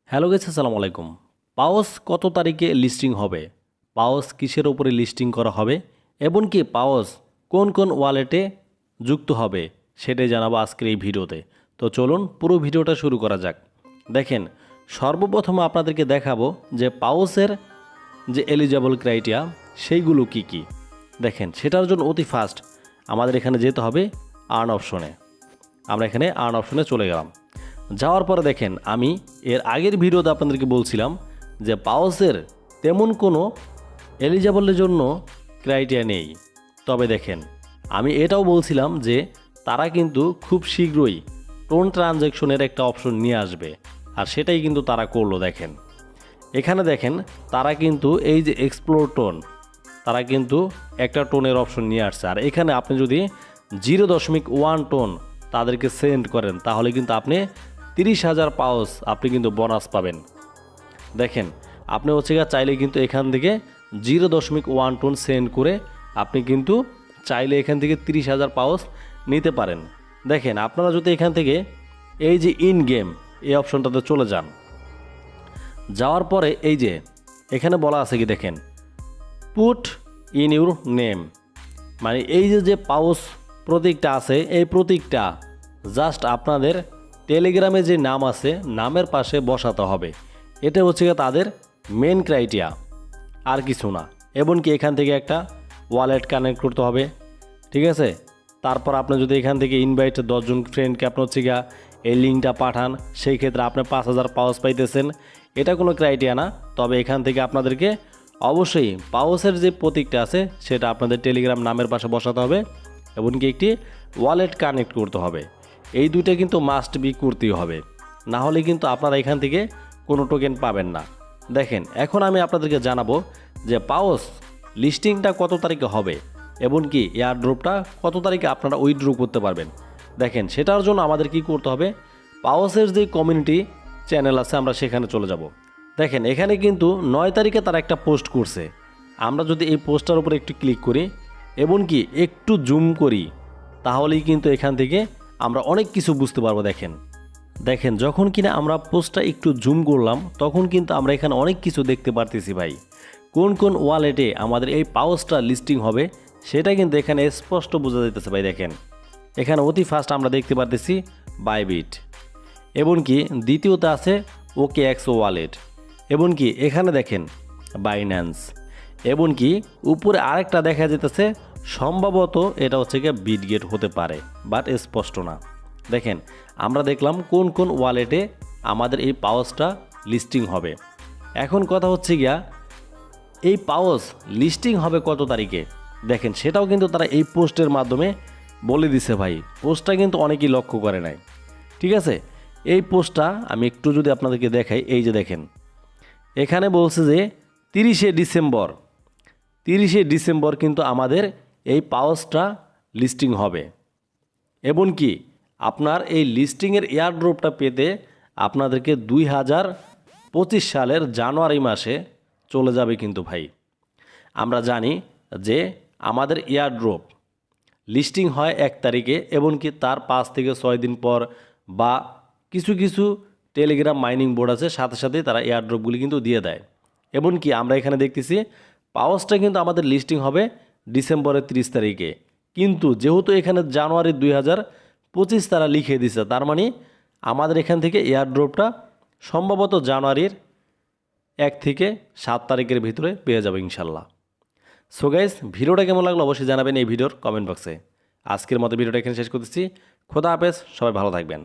Hello guys, আসসালামু আলাইকুম। পাওস কত তারিখে লিস্টিং হবে, পাওস কিসের উপরে লিস্টিং করা হবে এবং কি পাওস কোন কোন ওয়ালেটে যুক্ত হবে সেটাই জানাবো আজকের এই ভিডিওতে। তো চলুন পুরো ভিডিওটা শুরু করা যাক। দেখেন, সর্বপ্রথমে আপনাদেরকে দেখাবো যে পাওসের যে এলিজিবল ক্রাইটেরিয়া সেইগুলো কি কি। দেখেন, সেটার জন্য অতি ফাস্ট আমাদের এখানে যেতে হবে আর্ন অপশনে। আমরা এখানে আর্ন অপশনে চলে গেলাম। যাওয়ার পরে দেখেন, আমি এর আগের ভিডিওতে আপনাদেরকে বলছিলাম যে পাওসের তেমন কোনো এলিজিবলের জন্য ক্রাইটেরিয়া নেই। তবে দেখেন, আমি এটাও বলছিলাম যে তারা কিন্তু খুব শীঘ্রই টোন ট্রানজ্যাকশনের একটা অপশন নিয়ে আসবে, আর সেটাই কিন্তু তারা করলো। দেখেন, এখানে দেখেন তারা কিন্তু এই যে এক্সপ্লোর টোন, তারা কিন্তু একটা টোনের অপশন নিয়ে আসছে। আর এখানে আপনি যদি 0.1 টোন তাদেরকে সেন্ড করেন তাহলে কিন্তু আপনি 30,000 পাউস আপনি কিন্তু বোনাস পাবেন। দেখেন, আপনি চাইলে কিন্তু এখান থেকে 0.1 টোন সেন্ড করে আপনি কিন্তু চাইলে এখান থেকে 30,000 পাউস নিতে পারেন। দেখেন, আপনারা যদি এখান থেকে এই যে ইন গেম এই অপশনটাতে চলে যান, যাওয়ার পরে এই যে এখানে বলা আছে কি দেখেন, পুট ইন ইউর নেম, মানে এই যে পাউস প্রতীকটা আছে এই প্রতীকটা জাস্ট আপনাদের টেলিগ্রামে যে নাম আছে নামের পাশে বসাতে হবে। এটা তাদের মেন ক্রাইটেরিয়া, আর কিছু না। এবং কি এখান থেকে একটা ওয়ালেট কানেক্ট করতে হবে, ঠিক আছে। তারপর আপনি যদি এখান থেকে ইনভাইট 10 জন ফ্রেন্ডকে আপনি এই লিঙ্কটা পাঠান, সেই ক্ষেত্রে আপনি 5,000 পাউস পাইতেছেন। এটা কোনো ক্রাইটেরিয়া না। তবে এখান থেকে আপনাদেরকে অবশ্যই পাউসের যে প্রতীকটা আছে সেটা আপনাদের টেলিগ্রাম নামের পাশে বসাতে হবে এবং কি একটি ওয়ালেট কানেক্ট করতে হবে। এই দুইটা কিন্তু মাস্ট বি করতেই হবে, না হলে কিন্তু আপনারা এখান থেকে কোনো টোকেন পাবেন না। দেখেন, এখন আমি আপনাদেরকে জানাবো যে পাওস লিস্টিংটা কত তারিখে হবে এবং কি এয়ার ড্রপটা কত তারিখে আপনারা উইথড্র করতে পারবেন। দেখেন, সেটার জন্য আমাদের কি করতে হবে, পাওসের যে কমিউনিটি চ্যানেল আছে আমরা সেখানে চলে যাব। দেখেন, এখানে কিন্তু 9 তারিখে তারা একটা পোস্ট করছে। আমরা যদি এই পোস্টটার উপরে একটু ক্লিক করি এবং কি একটু জুম করি তাহলেই কিন্তু এখান থেকে আমরা অনেক কিছু বুঝতে পারবো। দেখেন যখন কিনা আমরা পোস্টটা একটু জুম করলাম তখন কিন্তু আমরা এখানে অনেক কিছু দেখতে পারতেছি ভাই। কোন কোন ওয়ালেটে আমাদের এই পাওসটা লিস্টিং হবে সেটা কিন্তু এখানে স্পষ্ট বোঝা যাইতেছে ভাই। দেখেন, এখানে অতি ফার্স্ট আমরা দেখতে পারতেছি বাইবিট, এবং কি দ্বিতীয়তে আছে OKX ওয়ালেট, এবং কি এখানে দেখেন বাইন্যান্স, এবং কি উপরে আরেকটা দেখা যেতেছে সম্ভবত এটা বিটগেট হতে পারে, বাট স্পষ্ট না। দেখেন, আমরা দেখলাম কোন কোন ওয়ালেটে আমাদের এই পাওসটা লিস্টিং হবে। এখন কথা এই পাওস লিস্টিং হবে কত তারিখে। দেখেন, সেটাও কিন্তু তারা এই পোস্টের মাধ্যমে বলে দিছে ভাই। পোস্টটা কিন্তু অনেকেই লক্ষ্য করে নাই, ঠিক আছে। এই পোস্টটা আমি একটু যদি আপনাদেরকে দেখাই, এই যে দেখেন এখানে বলছে যে 30শে ডিসেম্বর কিন্তু আমাদের এই পাওসটা লিস্টিং হবে, এবং কি আপনার এই লিস্টিংয়ের এয়ারড্রপটা পেতে আপনাদেরকে 2025 সালের জানুয়ারি মাসে চলে যাবে কিন্তু ভাই। আমরা জানি যে আমাদের এয়ারড্রপ লিস্টিং হয় 1 তারিখে, এবং কি তার 5 থেকে 6 দিন পর বা কিছু কিছু টেলিগ্রাম মাইনিং বোর্ড আছে সাথে সাথে তারা এয়ারড্রপগুলি কিন্তু দিয়ে দেয়। এবং কি আমরা এখানে দেখতেছি পাওসটা কিন্তু আমাদের লিস্টিং হবে ডিসেম্বরের 30 তারিখে, কিন্তু যেহেতু এখানে জানুয়ারি 2025 তারা লিখে দিছে, তার মানে আমাদের এখান থেকে এয়ারড্রপটা সম্ভবত জানুয়ারির 1 থেকে 7 তারিখের ভিতরে পেয়ে যাবে ইনশাল্লাহ। সো গাইস, ভিডিওটা কেমন লাগলো অবশ্যই জানাবেন এই ভিডিওর কমেন্ট বক্সে। আজকের মতো ভিডিওটা এখানে শেষ করতেছি। খোদা হাফেজ, সবাই ভালো থাকবেন।